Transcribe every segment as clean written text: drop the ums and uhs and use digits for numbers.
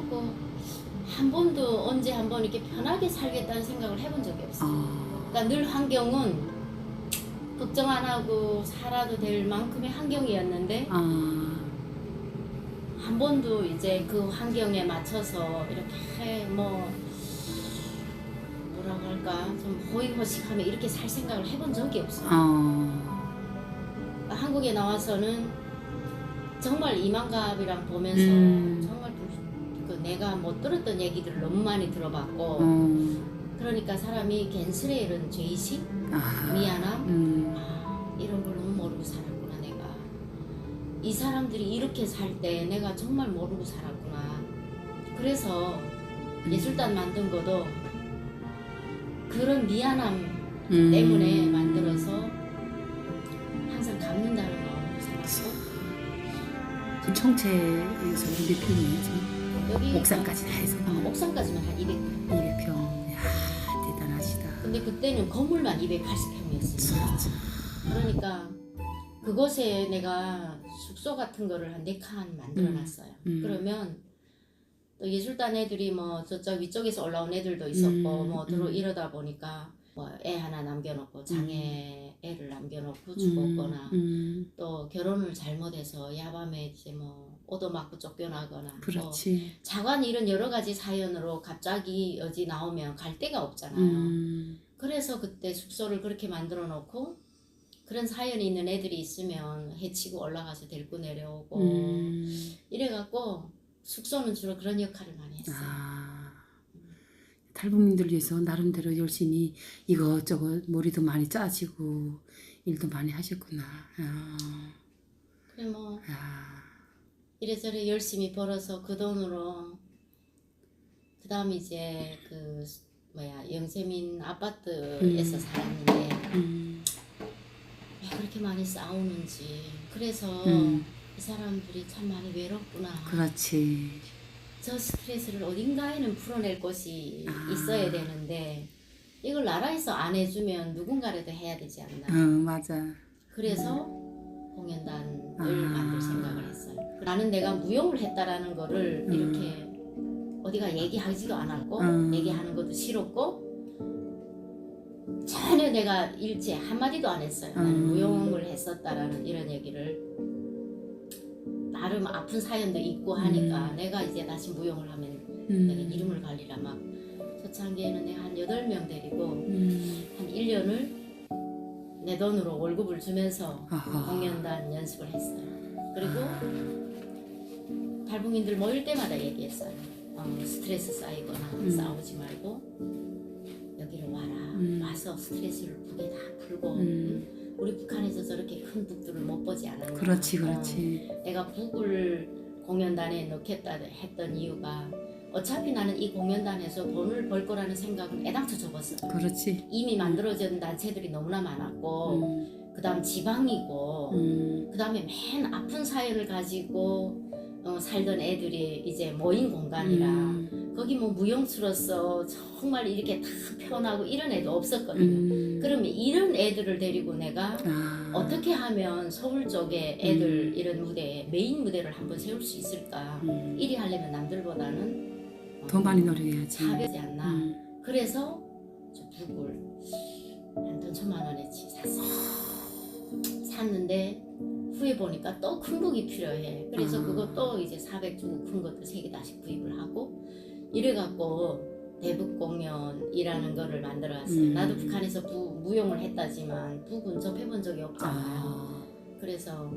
해보고 한 번도 언제 한번 이렇게 편하게 살겠다는 생각을 해본 적이 없어요. 그러니까 늘 환경은 걱정 안 하고 살아도 될 만큼의 환경이었는데 한 번도 이제 그 환경에 맞춰서 이렇게 뭐라고 할까 좀 호의호식하며 이렇게 살 생각을 해본 적이 없어요. 그러니까 한국에 나와서는 정말 이만갑이랑 보면서 정말 그 내가 못 들었던 얘기들을 너무 많이 들어봤고 그러니까 사람이 괜스레 이런 죄의식, 미안함 이런 걸 너무 모르고 살았구나. 내가 이 사람들이 이렇게 살 때 내가 정말 모르고 살았구나. 그래서 예술단 만든 것도 그런 미안함 때문에 만들어서 항상 갚는다는 마음으로 생각하고 청채에서 몇 평이에요 지금? 여기 옥상까지 다 해서 옥상까지만 한 200평. 200평. 이야 대단하시다. 근데 그때는 건물만 280평이었어요. 그러니까 그곳에 내가 숙소 같은 거를 한 4칸 만들어놨어요. 그러면 또 예술단 애들이 뭐 저쪽 위쪽에서 올라온 애들도 있었고 이러다 보니까 뭐 애 하나 남겨놓고 장애 애를 남겨놓고 죽었거나 또 결혼을 잘못해서 야밤에 이제 뭐 오도맞고 쫓겨나거나 그렇지. 뭐 자관 이런 여러 가지 사연으로 갑자기 여기 나오면 갈 데가 없잖아요. 그래서 그때 숙소를 그렇게 만들어 놓고 그런 사연이 있는 애들이 있으면 해치고 올라가서 데리고 내려오고 이래갖고 숙소는 주로 그런 역할을 많이 했어요. 탈북민들 위해서 나름대로 열심히 이것저것 머리도 많이 짜지고 일도 많이 하셨구나. 그래 뭐 이래저래 열심히 벌어서 그 돈으로 그 다음 이제 그 영세민 아파트에서 살았는데 왜 그렇게 많이 싸우는지 그래서 이 사람들이 참 많이 외롭구나. 그렇지. 저 스트레스를 어딘가에는 풀어낼 곳이 있어야 되는데 이걸 나라에서 안 해주면 누군가라도 해야 되지 않나. 맞아. 그래서 공연단을 만들 생각을 했어요. 나는 내가 무용을 했다라는 거를 이렇게 어디가 얘기하지도 않았고 얘기하는 것도 싫었고 전혀 내가 일체 한마디도 안 했어요. 나는 무용을 했었다라는 이런 얘기를. 나름 아픈 사연도 있고 하니까 내가 이제 다시 무용을 하면 내가 이름을 갈리라 막 초창기에는 내가 한 8명 데리고 한 1년을 내 돈으로 월급을 주면서 공연단 연습을 했어요. 그리고 탈북민들 모일 때마다 얘기했어요. 스트레스 쌓이거나 싸우지 말고 여기로 와라. 와서 스트레스를 푸게 다 풀고 우리 북한에서 저렇게 큰 북들을 못 보지 않았나. 그렇지. 내가 북을 공연단에 넣겠다 했던 이유가 어차피 나는 이 공연단에서 돈을 벌 거라는 생각은 애당초 접었어요. 그렇지. 이미 만들어진 단체들이 너무나 많았고 그 다음 지방이고 그 다음에 맨 아픈 사연을 가지고 살던 애들이 이제 모인 공간이라 거기 뭐 무용수로서 정말 이렇게 다 표현하고 이런 애도 없었거든요. 그러면 이런 애들을 데리고 내가 어떻게 하면 서울 쪽에 애들 이런 무대에 메인 무대를 한번 세울 수 있을까. 이리 하려면 남들보다는 더 많이 노력해야지. 차별하지 않나. 그래서 저 북을 한 돈 1,000,000원어치 샀어요. 샀는데 후에 보니까 또 큰 북이 필요해. 그래서 그것도 이제 400 주고 큰 것도 3개 다시 구입을 하고 이래갖고 대북 공연이라는 거를 만들어왔어요. 나도 북한에서 무용을 했다지만 북은 접해본 적이 없잖아요. 그래서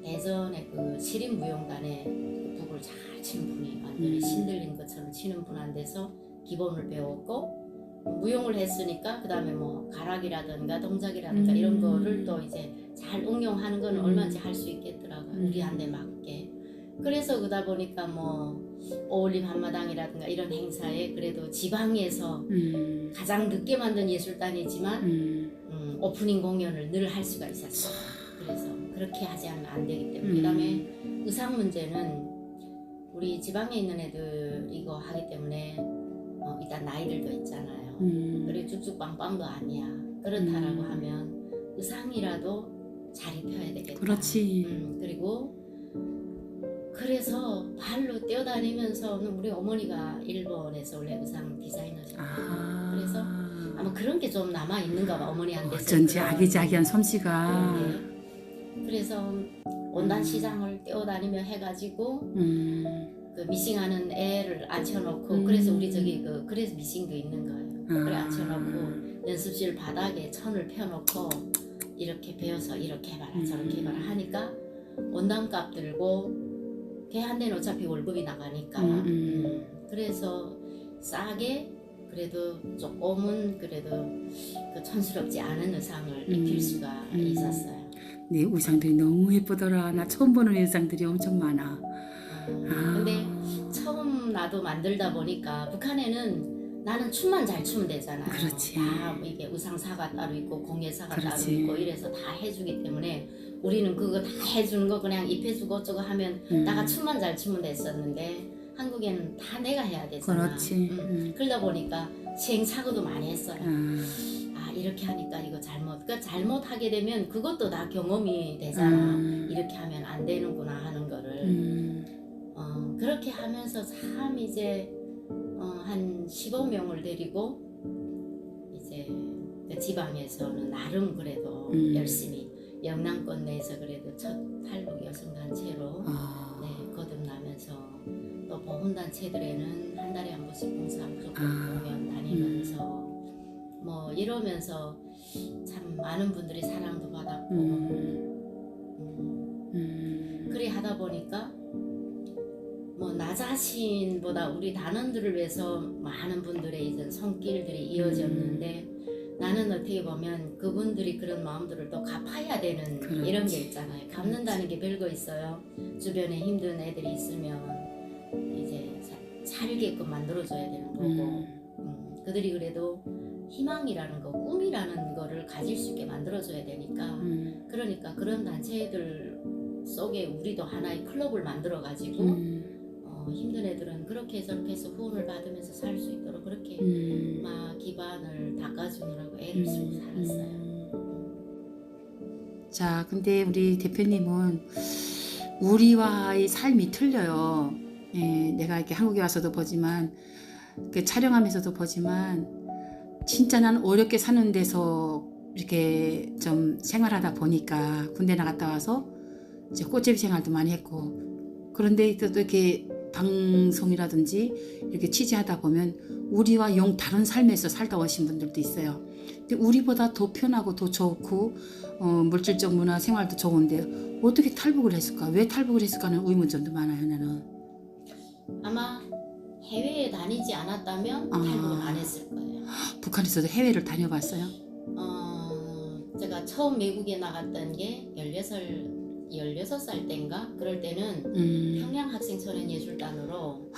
대전에 그 시립무용단에 그 북을 잘 치는 분이 완전히 신들린 것처럼 치는 분한테서 기본을 배웠고 무용을 했으니까 그 다음에 뭐 가락이라든가 동작이라든가 이런 거를 또 이제 잘 응용하는 거는 얼마든지 할 수 있겠더라고요. 우리한테 맞게. 그래서 그러다 보니까 뭐 어울림 한마당이라든가 이런 행사에 그래도 지방에서 가장 늦게 만든 예술단이지만 오프닝 공연을 늘 할 수가 있었어요. 그래서 그렇게 하지 않으면 안 되기 때문에 그 다음에 의상 문제는 우리 지방에 있는 애들 이거 하기 때문에 일단 나이들도 있잖아요. 그리고 쭉쭉 빵빵도 아니야. 그렇다라고 하면 의상이라도 잘 입혀야 되겠다. 그렇지. 그리고 그래서 발로 뛰어다니면서는 우리 어머니가 일본에서 원래 의상 디자이너셨거든요. 그래서 아마 그런 게 좀 남아 있는가 봐 어머니한테서. 어쩐지 그런- 아기자기한 솜씨가. 네. 그래서 온단 시장을 뛰어다니며 해가지고 그 미싱하는 애를 앉혀놓고 그래서 우리 저기 그래서 미싱도 있는 거예요. 그래 앉혀놓고 연습실 바닥에 천을 펴놓고 이렇게 배워서 이렇게 해봐라 저렇게 해봐라 하니까 원단값 들고 걔 한 대는 어차피 월급이 나가니까 그래서 싸게 그래도 조금은 그래도 그 촌스럽지 않은 의상을 입힐 수가 있었어요. 네, 의상들이 너무 예쁘더라. 나 처음 보는 의상들이 엄청 많아. 근데 처음 나도 만들다 보니까 북한에는 나는 춤만 잘 추면 되잖아요. 그렇지. 다 이게 의상사가 따로 있고 공예사가 따로 그렇지. 있고 이래서 다 해주기 때문에 우리는 그거 다 해주는 거 그냥 입혀주고 어쩌고 하면 나가 춤만 잘 추면 됐었는데 한국에는 다 내가 해야 되잖아. 그렇지. 그러다 보니까 시행착오도 많이 했어요. 아 이렇게 하니까 이거 잘못 그러니까 잘못하게 되면 그것도 다 경험이 되잖아. 이렇게 하면 안 되는구나 하는 거를 그렇게 하면서 참 이제 한 15명을 데리고 이제 그 지방에서는 나름 그래도 열심히 영남권 내에서 그래도 첫 탈북 여성단체로 네, 거듭나면서 또 보훈단체들에는 한 달에 한 번씩 봉사 무조건 공연 다니면서 뭐 이러면서 참 많은 분들이 사랑도 받았고 그래 하다 보니까 뭐 나 자신보다 우리 단원들을 위해서 많은 분들의 이제 손길들이 이어졌는데 나는 어떻게 보면 그분들이 그런 마음들을 또 갚아야 되는 그렇지. 이런 게 있잖아요. 갚는다는 게 별거 있어요. 주변에 힘든 애들이 있으면 이제 살게끔 만들어줘야 되는 거고 그들이 그래도 희망이라는 거, 꿈이라는 거를 가질 수 있게 만들어줘야 되니까 그러니까 그런 단체들 속에 우리도 하나의 클럽을 만들어가지고 힘든 애들은 그렇게 저렇게 해서 후원을 받으면서 살 수 있도록 그렇게 막 기반을 닦아주느라고 애를 쓰고 살았어요. 자, 근데 우리 대표님은 우리와의 삶이 틀려요. 예, 내가 이렇게 한국에 와서도 보지만, 이렇게 촬영하면서도 보지만, 진짜 난 어렵게 사는 데서 이렇게 좀 생활하다 보니까 군대 나갔다 와서 이제 꽃제비 생활도 많이 했고, 그런데 또 이렇게 방송이라든지 이렇게 취재하다 보면 우리와 영 다른 삶에서 살다 오신 분들도 있어요. 근데 우리보다 더 편하고 더 좋고 물질적 문화 생활도 좋은데 어떻게 탈북을 했을까? 왜 탈북을 했을까는 의문점도 많아요. 나는. 아마 해외에 다니지 않았다면 탈북은 안 했을 거예요. 북한에서도 해외를 다녀봤어요? 제가 처음 외국에 나갔던 게 16살 때인가? 그럴 때는 평양 학생소년예술단으로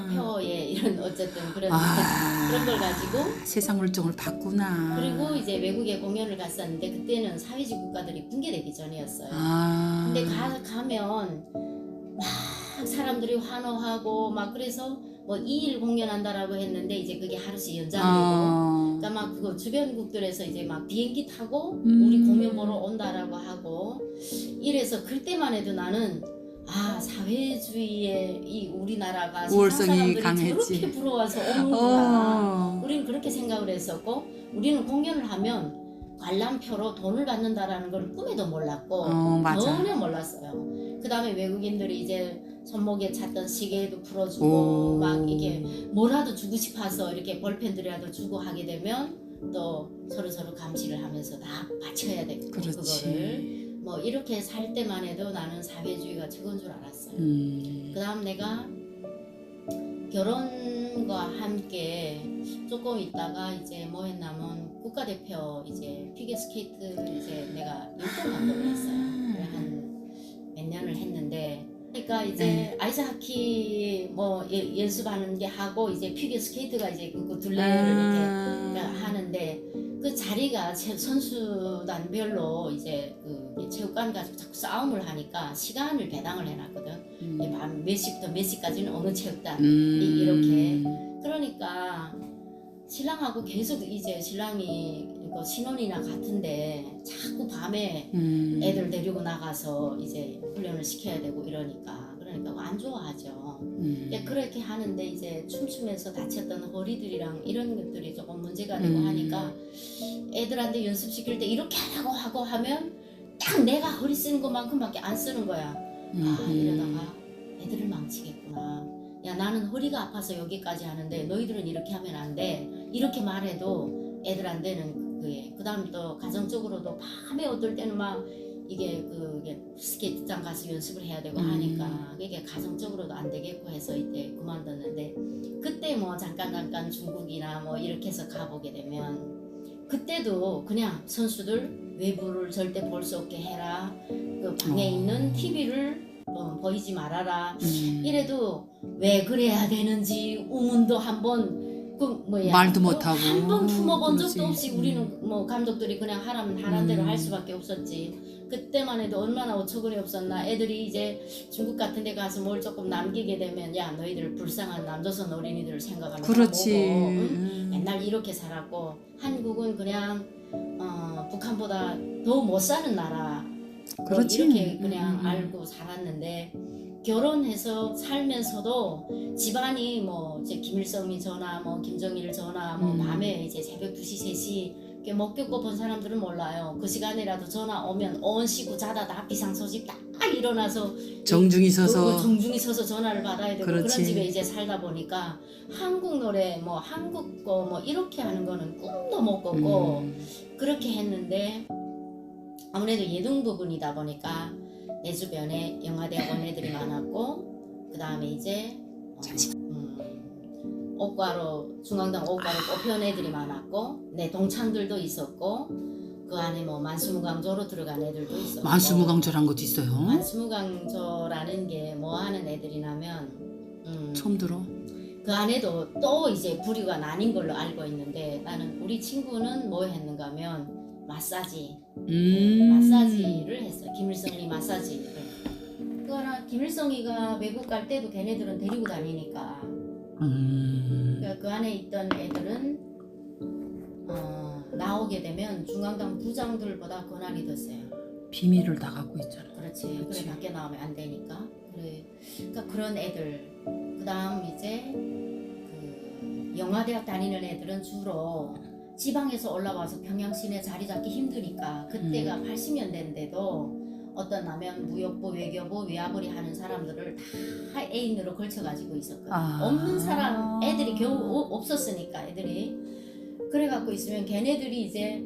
대표에 이런 어쨌든 그런 걸 가지고 세상 물정을 봤구나. 그리고 이제 외국에 공연을 갔었는데 그때는 사회주의 국가들이 붕괴되기 전이었어요. 근데 가면 막 사람들이 환호하고 막 그래서 뭐 2일 공연한다라고 했는데 이제 그게 하루씩 연장되고 그러니까 막 그거 주변국들에서 이제 막 비행기 타고 우리 공연 보러 온다라고 하고 이래서 그때만 해도 나는 사회주의의 이 우리나라가 세상 사람들이 강했지. 저렇게 부러워서 오는구나. 우리는 그렇게 생각을 했었고 우리는 공연을 하면 관람표로 돈을 받는다라는 걸 꿈에도 몰랐고 전혀 몰랐어요. 그 다음에 외국인들이 이제 손목에 찼던 시계도 풀어주고 막 이게 뭐라도 주고 싶어서 이렇게 볼펜들이라도 주고 하게 되면 또 서로 감시를 하면서 다 바쳐야 되고 그거를 뭐 이렇게 살 때만 해도 나는 사회주의가 최고인 줄 알았어요. 그 다음 내가 결혼과 함께 조금 있다가 이제 뭐 했냐면 국가대표 이제 피겨스케이트 이제 내가 6년 감독을 했어요. 한 몇 년을 했는데 그러니까 이제 아이스하키 뭐 연습하는 게 하고 이제 피겨스케이트가 이제 그 둘레를 이렇게 하는데 그 자리가 선수단별로 이제 그 체육관 가지고 자꾸 싸움을 하니까 시간을 배당을 해놨거든. 밤 몇 시부터 몇 시까지는 어느 체육단 이렇게. 그러니까 신랑하고 계속 이제 신랑이 이거 신혼이나 같은데 자꾸 밤에 애들 데리고 나가서 이제 훈련을 시켜야 되고 이러니까 그러니까 안 좋아하죠. 근데 그렇게 하는데 이제 춤추면서 다쳤던 허리들이랑 이런 것들이 조금 문제가 되고 하니까 애들한테 연습시킬 때 이렇게 하고 하면 딱 내가 허리 쓰는 것만큼밖에 안 쓰는 거야. 아 이러다가 애들을 망치겠구나. 야 나는 허리가 아파서 여기까지 하는데 너희들은 이렇게 하면 안 돼. 이렇게 말해도 애들한테는 그게 그다음 또 가정적으로도 밤에 어떨 때는 막 이게 그게 스케이트장 가서 연습을 해야 되고 하니까 이게 가정적으로도 안 되겠고 해서 이때 그만뒀는데 그때 뭐 잠깐 중국이나 뭐 이렇게 해서 가보게 되면 그때도 그냥 선수들 외부를 절대 볼 수 없게 해라. 그 방에 있는 TV를 보이지 말아라. 이래도 왜 그래야 되는지 우문도 한번 그 뭐야 말도 못하고 한 번 품어본 그러지. 적도 없이 우리는 뭐 감독들이 그냥 하라면 하란 대로 할 수밖에 없었지. 그때만 해도 얼마나 어처구니 없었나. 애들이 이제 중국 같은 데 가서 뭘 조금 남기게 되면 야 너희들 불쌍한 남조선 어린이들을 생각하면 그렇지. 보고, 응? 맨날 이렇게 살았고 한국은 그냥 북한보다 더 못 사는 나라 그렇지. 이렇게 그냥 알고 살았는데 결혼해서 살면서도 집안이 뭐 이제 김일성이 전화 뭐 김정일 전화 뭐 밤에 이제 새벽 2시 3시 못 겪고 본 사람들은 몰라요. 그 시간이라도 전화 오면 온 식구 자다 다 비상소식 딱 일어나서 정중히 서서 정중히 서서 전화를 받아야 되고 그런 그렇지. 집에 이제 살다 보니까 한국 노래 뭐 한국 거 뭐 이렇게 하는 거는 꿈도 못 꿨고 그렇게 했는데 아무래도 예능 부분이다 보니까 내 주변에 영화대학원 애들이 많았고 그 다음에 이제 옥과로 중앙당 옥과로 뽑혀온 애들이 많았고 내 동창들도 있었고 그 안에 뭐 만수무강조로 들어간 애들도 있었고 만수무강조란 것도 있어요. 만수무강조라는 게 뭐 하는 애들이냐면 처음 들어. 그 안에도 또 이제 부류가 나뉜 걸로 알고 있는데 나는 우리 친구는 뭐 했는가 하면 마사지를 했어요. 김일성이 마사지를. 그거나 김일성이가 외국 갈 때도 걔네들은 데리고 다니니까 그러니까 그 안에 있던 애들은 나오게 되면 중앙당 부장들보다 권한이 더 세요. 비밀을 다 갖고 있잖아. 그렇지. 그래 밖에 나오면 안 되니까. 그래. 그러니까 그런 애들. 그다음 이제 그 영화대학 다니는 애들은 주로 지방에서 올라와서 평양 시내 자리 잡기 힘드니까 그때가 80년대인데도 어떤 나면 무역부, 외교부, 외화벌이 하는 사람들을 다 애인으로 걸쳐가지고 있었거든. 없는 사람 애들이 겨우 없었으니까 애들이 그래갖고 있으면 걔네들이 이제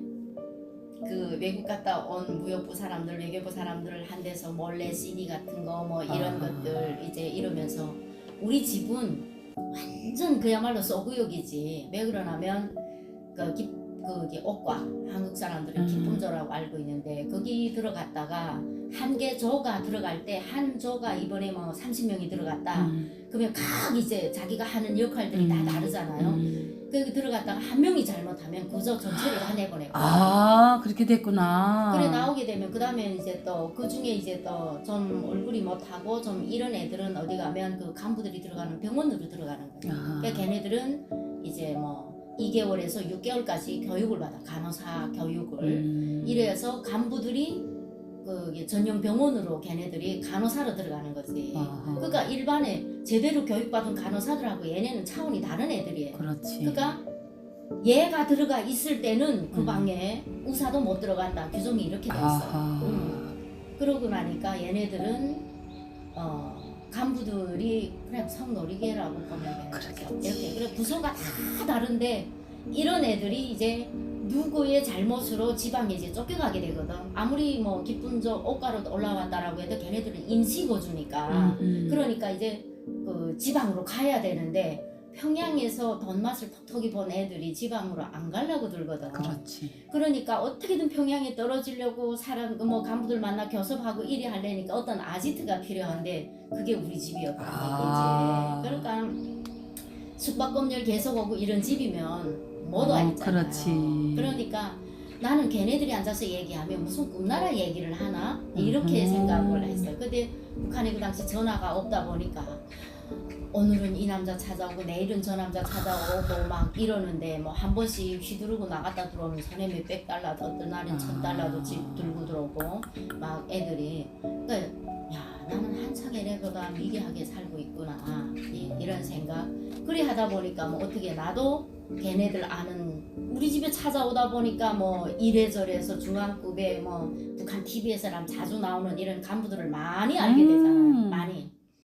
그 외국 갔다 온 무역부 사람들, 외교부 사람들을 한 데서 몰래 CD 같은 거 뭐 이런 것들 이제 이러면서 우리 집은 완전 그야말로 소구역이지. 왜 그러냐면 거기 옥과 한국 사람들은 기품조라고 알고 있는데 거기 들어갔다가 한 개 조가 들어갈 때 한 조가 이번에 뭐 30명이 들어갔다. 그러면 각 이제 자기가 하는 역할들이 다 다르잖아요. 거기 들어갔다가 한 명이 잘못하면 그 조 전체를 다 내보내고. 그렇게 됐구나. 그래 나오게 되면 그 다음에 이제 또 그 중에 이제 또 좀 얼굴이 못하고 좀 이런 애들은 어디 가면 그 간부들이 들어가는 병원으로 들어가는 거예요. 그러니까 걔네들은 이제 뭐 2개월에서 6개월까지 교육을 받아. 간호사 교육을. 이래서 간부들이 그 전용 병원으로 걔네들이 간호사로 들어가는 거지. 그러니까 일반에 제대로 교육받은 간호사들하고 얘네는 차원이 다른 애들이에요. 그렇지. 그러니까 얘가 들어가 있을 때는 그 방에 의사도 못 들어간다. 규정이 이렇게 돼 있어요. 그러고 나니까 얘네들은 간부들이 그냥 성놀이개라고 보면 되는 거죠. 이렇게 그래 부서가 다 다른데 이런 애들이 이제 누구의 잘못으로 지방에 이제 쫓겨가게 되거든. 아무리 뭐 기쁜 저 옷가루 올라왔다라고 해도 걔네들은 임시거주니까. 그러니까 이제 그 지방으로 가야 되는데 평양에서 돈 맛을 톡톡히 본 애들이 지방으로 안 가려고 들거든. 그렇지. 그러니까 어떻게든 평양에 떨어지려고 사람 뭐 간부들 만나 교섭하고 이리 하려니까 어떤 아지트가 필요한데 그게 우리 집이었다는 얘기지. 그러니까 숙박검열 계속 오고 이런 집이면 못 와 있잖아요. 그렇지. 그러니까 나는 걔네들이 앉아서 얘기하면 무슨 꿈나라 얘기를 하나 이렇게 생각을 했어요. 근데 북한에 그 당시 전화가 없다 보니까 오늘은 이 남자 찾아오고 내일은 저 남자 찾아오고 막 이러는데 뭐 한 번씩 휘두르고 나갔다 들어오면 손에 몇백 달러도 어떤 날은 1,000달러도 집 들고 들어오고 막 애들이 그러니까 야 나는 한창 애들보다 미개하게 살고 있구나 이런 생각 그리 하다 보니까 뭐 어떻게 나도 걔네들 아는 우리 집에 찾아오다 보니까 뭐 이래저래서 중앙급에 뭐 북한 TV에서랑 자주 나오는 이런 간부들을 많이 알게 되잖아요 많이